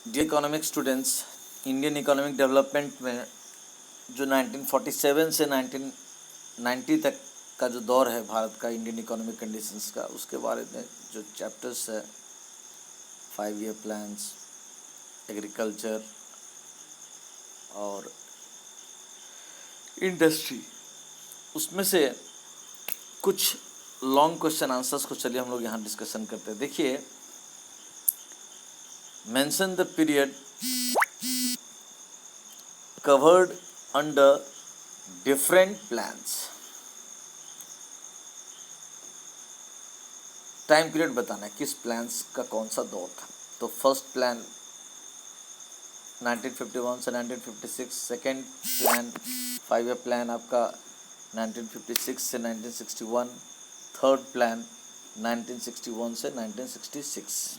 Dear economic students, Indian economic development में जो 1947 से 1990 तक का जो दौर है भारत का इंडियन इकोनॉमिक कंडीशंस का, उसके बारे में जो चैप्टर्स है 5 ईयर प्लान्स, एग्रीकल्चर और इंडस्ट्री, उसमें से कुछ लॉन्ग क्वेश्चन आंसर्स को चलिए हम लोग यहाँ डिस्कशन करते हैं। देखिए, mention the period covered under different plans। Time period बताना है किस प्लान्स का कौन सा दौर था। तो फर्स्ट प्लान 1951 से 1956, सेकेंड प्लान 5 ईयर प्लान आपका 1956 से 1961, थर्ड प्लान 1961 से 1966।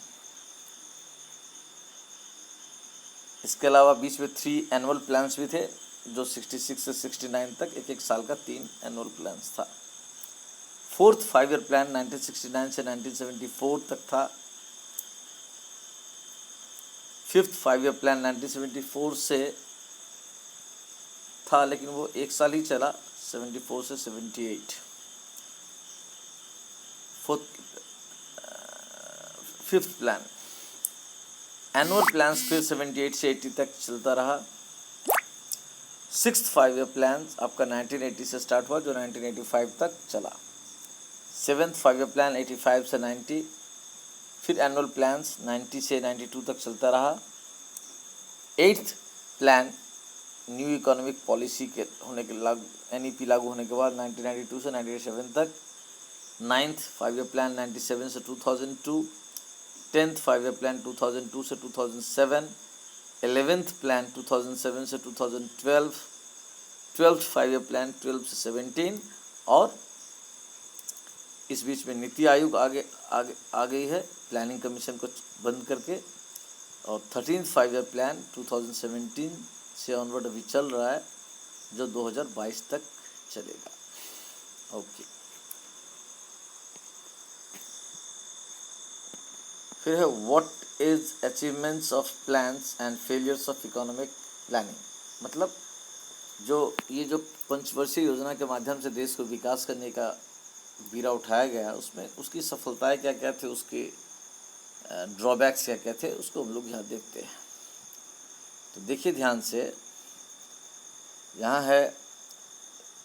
इसके अलावा बीच में 3 एनुअल प्लान्स भी थे जो 66 से 69 तक एक एक साल का 3 एनुअल प्लान्स था। फोर्थ 5 ईयर प्लान 1969 से 1974 तक था। फिफ्थ 5 ईयर प्लान 1974 से था, लेकिन वो एक साल ही चला, 74 से 78। फिफ्थ प्लान एनुअल प्लान्स फिर 78 से 80 तक चलता रहा। सिक्स्थ 5 ईयर प्लान आपका 1980 से स्टार्ट हुआ जो 1985 तक चला। सेवेंथ 5 ईयर प्लान 85 से 90, फिर एनुअल प्लान्स 90 से 92 तक चलता रहा। Eighth plan new economic policy के होने के NEP लागू होने के बाद 1992 से 97 तक। नाइन्थ 5 ईयर प्लान 97 से 2002, 10th 5 ईयर प्लान 2002 से 2007, 11th प्लान 2007 से 2012, 12th 5 ईयर प्लान 12 से 17, और इस बीच में नीति आयोग आ गई है प्लानिंग कमीशन को बंद करके, और 13th 5 ईयर प्लान 2017 से ऑनवर्ड अभी चल रहा है जो 2022 तक चलेगा। ओके, फिर है what is achievements of plans and failures of economic planning. मतलब ये जो पंचवर्षीय योजना के माध्यम से देश को विकास करने का बीड़ा उठाया गया, उसमें उसकी सफलताएं क्या क्या थे, उसके ड्रॉबैक्स क्या क्या थे, उसको हम लोग यहाँ देखते हैं। तो देखिए ध्यान से, यहाँ है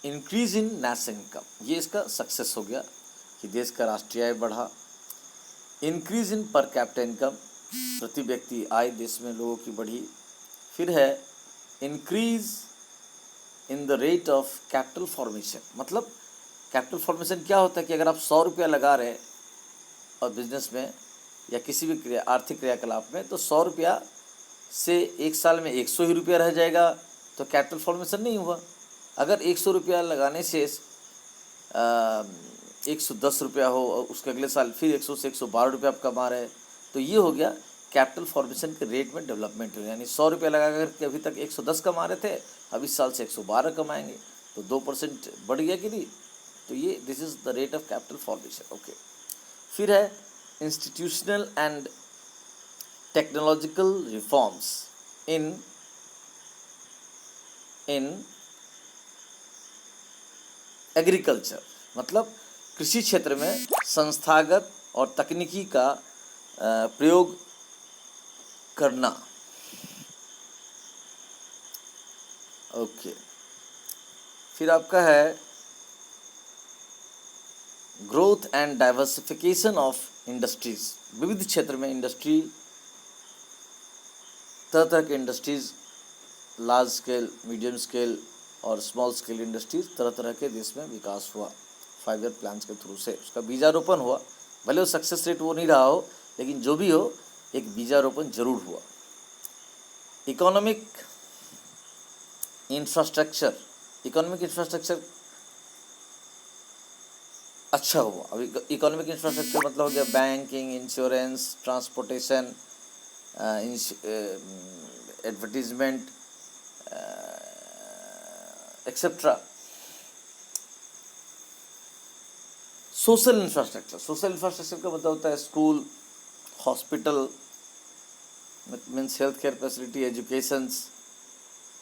इंक्रीज इन नेशनल इनकम, ये इसका सक्सेस हो गया कि देश का राष्ट्रीय आय बढ़ा। Increase in per capita income, प्रति व्यक्ति आय देश में लोगों की बढ़ी। फिर है increase in the rate of capital formation. मतलब कैपिटल फॉर्मेशन क्या होता है कि अगर आप 100 रुपया लगा रहे और बिजनेस में या किसी भी आर्थिक क्रियाकलाप में, तो 100 रुपया से एक साल में 100 ही रुपया रह जाएगा, तो कैपिटल फॉर्मेशन नहीं हुआ। अगर 100 रुपया लगाने से 110 रुपया हो और उसके अगले साल फिर 100 से 112 रुपया आप कमा रहे हैं, तो ये हो गया कैपिटल फॉर्मेशन के रेट में डेवलपमेंट हो। यानी 100 रुपया लगा कर अभी तक 110 कमा रहे थे, अब इस साल से 112 कमाएंगे, तो 2% बढ़ गया कि नहीं। तो ये this is the rate of capital formation. Okay, फिर है institutional and technological reforms in agriculture. मतलब कृषि क्षेत्र में संस्थागत और तकनीकी का प्रयोग करना। ओके, फिर आपका है growth and diversification of industries. विविध क्षेत्र में इंडस्ट्री, तरह तरह के industries, large scale, medium scale और स्मॉल स्केल इंडस्ट्रीज, तरह तरह के देश में विकास हुआ 5 ईयर प्लान्स के थ्रू से। उसका बीजारोपण हुआ, भले वो सक्सेस रेट वो नहीं रहा हो, लेकिन जो भी हो एक बीजारोपण जरूर हुआ। इकोनॉमिक इंफ्रास्ट्रक्चर अच्छा हुआ। अभी इकोनॉमिक इंफ्रास्ट्रक्चर मतलब हो गया banking, insurance, transportation, advertisement etcetera. Social infrastructure का मतलब होता है school, hospital, means health care facility, educations,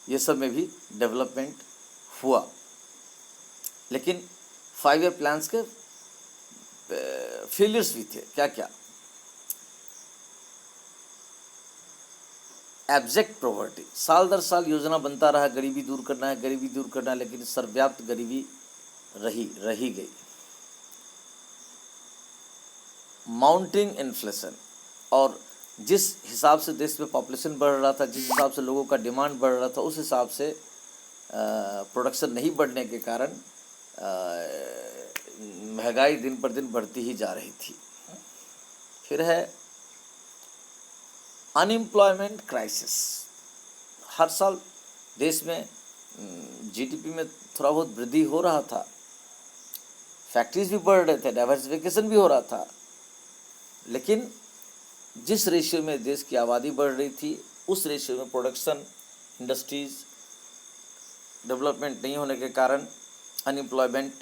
ये सब में भी डेवलपमेंट हुआ। लेकिन 5 ईयर प्लान्स के फेलियर्स भी थे। क्या क्या? एब्जेक्ट पॉवर्टी, साल दर साल योजना बनता रहा, गरीबी दूर करना है, गरीबी दूर करना है, लेकिन सर्वव्याप्त गरीबी रही गई। माउंटिंग इन्फ्लेशन, और जिस हिसाब से देश में पॉपुलेशन बढ़ रहा था, जिस हिसाब से लोगों का डिमांड बढ़ रहा था, उस हिसाब से प्रोडक्शन नहीं बढ़ने के कारण महंगाई दिन पर दिन बढ़ती ही जा रही थी। फिर है अनएम्प्लॉयमेंट क्राइसिस। हर साल देश में जीडीपी में थोड़ा बहुत वृद्धि हो रहा था, फैक्ट्रीज भी बढ़ रहे थे, डाइवर्सिफिकेशन भी हो रहा था, लेकिन जिस रेशियो में देश की आबादी बढ़ रही थी, उस रेशियो में प्रोडक्शन, इंडस्ट्रीज डेवलपमेंट नहीं होने के कारण अनएम्प्लॉयमेंट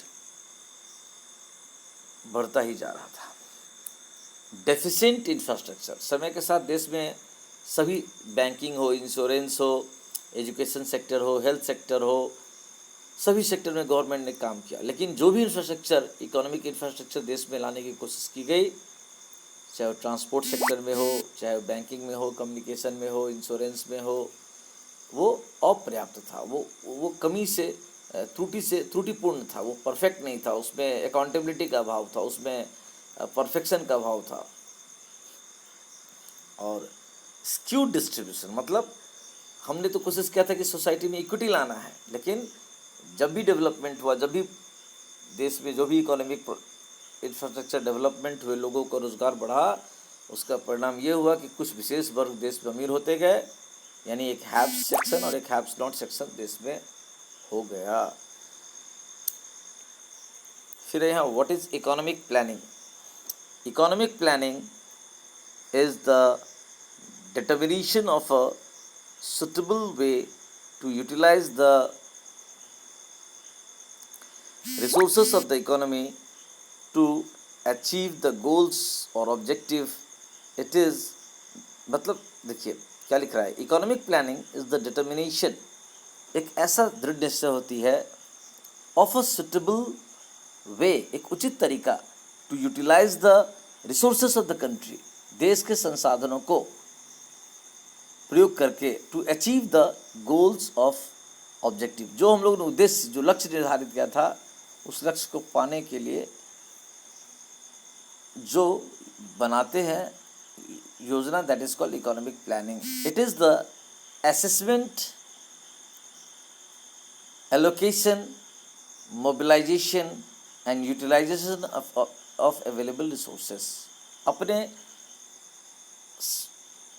बढ़ता ही जा रहा था। डेफिशिएंट इंफ्रास्ट्रक्चर, समय के साथ देश में सभी बैंकिंग हो, इंश्योरेंस हो, एजुकेशन सेक्टर हो, हेल्थ सेक्टर हो, सभी सेक्टर में गवर्नमेंट ने काम किया, लेकिन जो भी इंफ्रास्ट्रक्चर, इकोनॉमिक इंफ्रास्ट्रक्चर देश में लाने की कोशिश की गई, चाहे वो ट्रांसपोर्ट सेक्टर में हो, चाहे बैंकिंग में हो, कम्युनिकेशन में हो, इंश्योरेंस में हो, वो अपर्याप्त था। वो कमी से, त्रुटिपूर्ण था, वो परफेक्ट नहीं था, उसमें अकाउंटेबिलिटी का अभाव था, उसमें परफेक्शन का अभाव था। और स्क्यू डिस्ट्रीब्यूशन, मतलब हमने तो कोशिश किया था कि सोसाइटी में इक्विटी लाना है, लेकिन जब भी डेवलपमेंट हुआ, जब भी देश में जो भी इकोनॉमिक इंफ्रास्ट्रक्चर डेवलपमेंट हुए, लोगों का रोजगार बढ़ा, उसका परिणाम ये हुआ कि कुछ विशेष वर्ग देश में अमीर होते गए, यानी एक हैव्स सेक्शन और एक हैव्स नॉट सेक्शन देश में हो गया। फिर यहाँ what is economic planning? Economic planning is the determination of a suitable way to utilize the resources of the economy to achieve the goals or objective. It is, मतलब देखिए क्या लिख रहा है, economic planning is the determination, एक ऐसा दृढ़ निश्चय होती है, ऑफ अ सुटेबल वे, एक उचित तरीका, to utilise the resources of the country, देश के संसाधनों को प्रयोग करके, to achieve the goals of objective, जो हम लोगों ने उद्देश्य, जो लक्ष्य निर्धारित किया था, उस लक्ष्य को पाने के लिए जो बनाते हैं योजना, that is called economic planning. It is the assessment, allocation, mobilisation and utilisation of available resources, अपने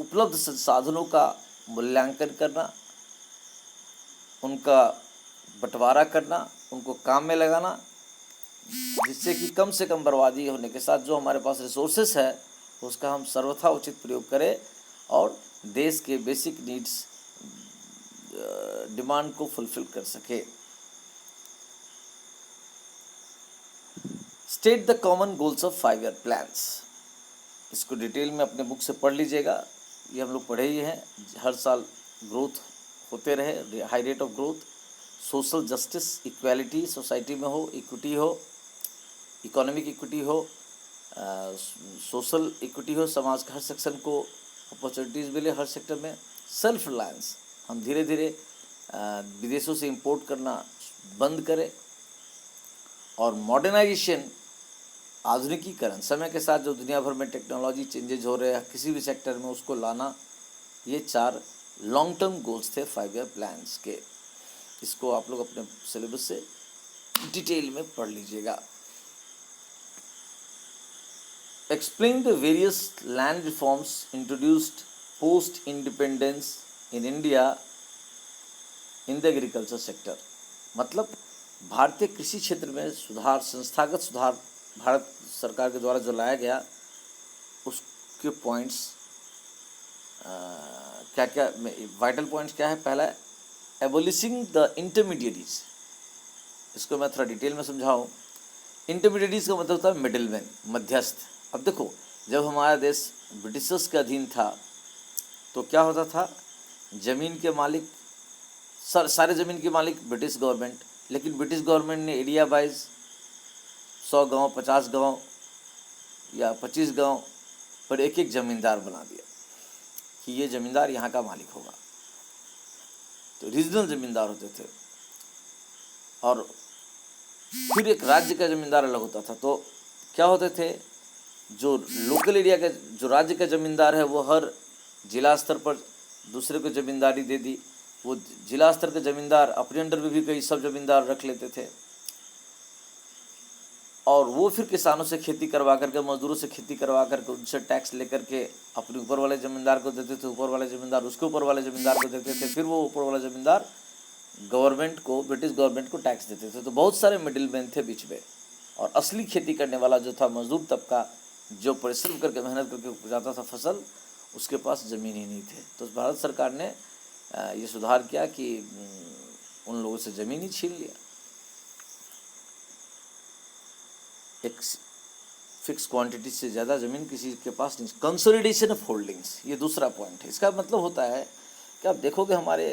उपलब्ध संसाधनों का मूल्यांकन करना, उनका बंटवारा करना, उनको काम में लगाना, जिससे कि कम से कम बर्बादी होने के साथ जो हमारे पास रिसोर्सेस है उसका हम सर्वथा उचित प्रयोग करें और देश के बेसिक नीड्स, डिमांड को फुलफिल कर सके। State the common goals of 5 year plans, इसको डिटेल में अपने बुक से पढ़ लीजिएगा, ये हम लोग पढ़े ही हैं। हर साल ग्रोथ होते रहे, high rate of growth, social justice, equality society में हो, इक्विटी हो, इकोनॉमिक इक्विटी हो, सोशल इक्विटी हो, समाज के हर सेक्शन को अपॉर्चुनिटीज़ मिले हर सेक्टर में। सेल्फ रिलायंस, हम धीरे धीरे विदेशों से इंपोर्ट करना बंद करें। और मॉडर्नाइजेशन, आधुनिकीकरण, समय के साथ जो दुनिया भर में टेक्नोलॉजी चेंजेज हो रहे हैं किसी भी सेक्टर में, उसको लाना, ये 4 लॉन्ग टर्म गोल्स थे 5 ईयर प्लान्स के। इसको आप लोग अपने सिलेबस से डिटेल में पढ़ लीजिएगा। Explain the various land reforms introduced post independence in India in the agriculture sector, मतलब भारतीय कृषि क्षेत्र में सुधार, संस्थागत सुधार भारत सरकार के द्वारा जो लाया गया, उसके पॉइंट्स क्या क्या, वाइटल पॉइंट्स क्या है। पहला है एबोलिशिंग द इंटरमीडिएरीज, इसको मैं थोड़ा डिटेल में समझाऊं। इंटरमीडिएरीज का मतलब होता है मिडिलमैन, मध्यस्थ। अब देखो, जब हमारा देश ब्रिटिशर्स के अधीन था तो क्या होता था, ज़मीन के मालिक सारे ज़मीन के मालिक ब्रिटिश गवर्नमेंट, लेकिन ब्रिटिश गवर्नमेंट ने एरिया वाइज 100 गांव, 50 गांव या 25 गांव पर एक एक ज़मींदार बना दिया कि ये ज़मींदार यहाँ का मालिक होगा। तो रीजनल ज़मींदार होते थे और फिर एक राज्य का ज़मींदार अलग होता था। तो क्या होते थे, जो लोकल एरिया का, जो राज्य का ज़मींदार है वो हर जिला स्तर पर दूसरे को ज़मींदारी दे दी। वो जिला स्तर के ज़मींदार अपने अंडर में भी कई सब ज़मींदार रख लेते थे और वो फिर किसानों से खेती करवा करके, मजदूरों से खेती करवा करके, उनसे टैक्स लेकर के अपने ऊपर वाले ज़मींदार को देते थे, ऊपर वाले ज़मींदार उसके ऊपर वाले ज़मींदार को देते थे, फिर वो ऊपर वाला ज़मींदार गवर्नमेंट को, ब्रिटिश गवर्नमेंट को टैक्स देते थे। तो बहुत सारे मिडिल मैन थे बीच में, और असली खेती करने वाला जो था मजदूर तबका, जो परिश्रम करके मेहनत करके उपजाता था फसल, उसके पास ज़मीन ही नहीं थे। तो भारत सरकार ने ये सुधार किया कि उन लोगों से ज़मीन ही छीन लिया। एक फिक्स क्वांटिटी से ज़्यादा ज़मीन किसी के पास नहीं। कंसोलिडेशन ऑफ होल्डिंग्स, ये दूसरा पॉइंट है। इसका मतलब होता है कि आप देखोगे हमारे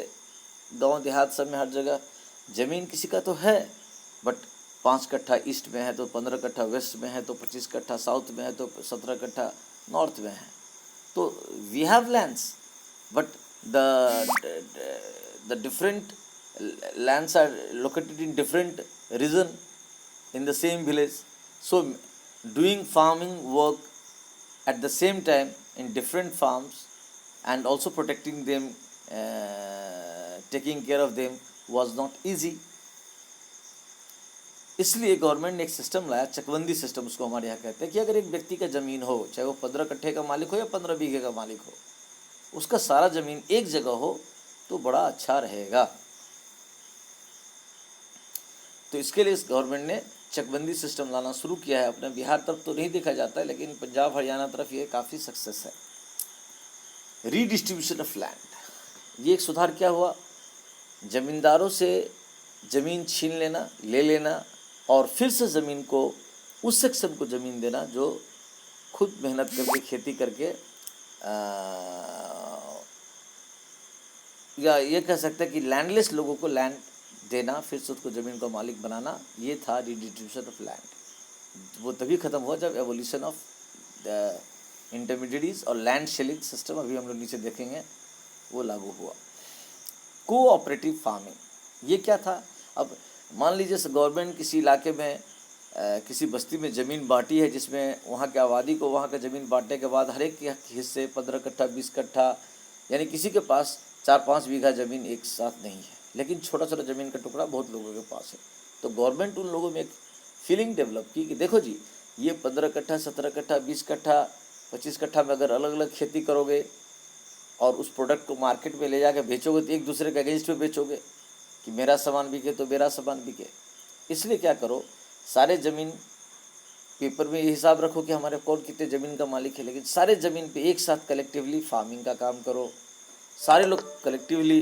गांव देहात सब में हर जगह ज़मीन किसी का तो है, बट 5 कट्ठा ईस्ट में है तो 15 कट्ठा वेस्ट में है, तो 25 कट्ठा साउथ में है, तो 17 कट्ठा नॉर्थ में है। तो we have lands, but the different lands are located in different region in the same village. So doing farming work at the same time in different farms and also protecting them, taking care of them was not easy. इसलिए government ने एक system लाया, चकबंदी system उसको हमारे यहाँ कहते हैं, कि अगर एक व्यक्ति का ज़मीन हो, चाहे वो 15 कट्ठे का मालिक हो या 15 बीघे का मालिक हो, उसका सारा ज़मीन एक जगह हो तो बड़ा अच्छा रहेगा। तो इसके लिए इस गवर्नमेंट ने चकबंदी सिस्टम लाना शुरू किया है। अपने बिहार तरफ तो नहीं देखा जाता है, लेकिन पंजाब हरियाणा तरफ ये काफ़ी सक्सेस है। रीडिस्ट्रीब्यूशन ऑफ लैंड, ये एक सुधार क्या हुआ, ज़मींदारों से ज़मीन छीन लेना, ले लेना और फिर से ज़मीन को उस सेक्शन को ज़मीन देना जो खुद मेहनत करके खेती करके, या ये कह सकते हैं कि लैंडलेस लोगों को लैंड देना, फिर से उसको ज़मीन का मालिक बनाना, ये था रीडिस्ट्रीब्यूशन ऑफ लैंड। वो तभी ख़त्म हुआ जब एवोल्यूशन ऑफ द इंटरमीडिएटरीज और लैंड शेलिंग सिस्टम, अभी हम लोग नीचे देखेंगे, वो लागू हुआ। कोऑपरेटिव फार्मिंग, ये क्या था, अब मान लीजिए गवर्नमेंट किसी इलाके में किसी बस्ती में ज़मीन बांटी है, जिसमें वहाँ की आबादी को वहाँ का ज़मीन बांटने के बाद हर एक के हिस्से 15 कट्ठा 20 कट्ठा, यानी किसी के पास 4-5 बीघा ज़मीन एक साथ नहीं है, लेकिन छोटा छोटा ज़मीन का टुकड़ा बहुत लोगों के पास है। तो गवर्नमेंट उन लोगों में एक फीलिंग डेवलप की कि देखो जी, ये 15 कट्ठा 17 कट्ठा 20 कट्ठा 25 कट्ठा में अगर अलग अलग खेती करोगे और उस प्रोडक्ट को मार्केट में ले जाकर बेचोगे तो एक दूसरे के अगेंस्ट में बेचोगे कि मेरा सामान बिके तो मेरा सामान बिके। इसलिए क्या करो, सारे ज़मीन पेपर में ये हिसाब रखो कि हमारे कौन कितने ज़मीन का मालिक है, लेकिन सारे ज़मीन पे एक साथ कलेक्टिवली फार्मिंग का काम करो। सारे लोग कलेक्टिवली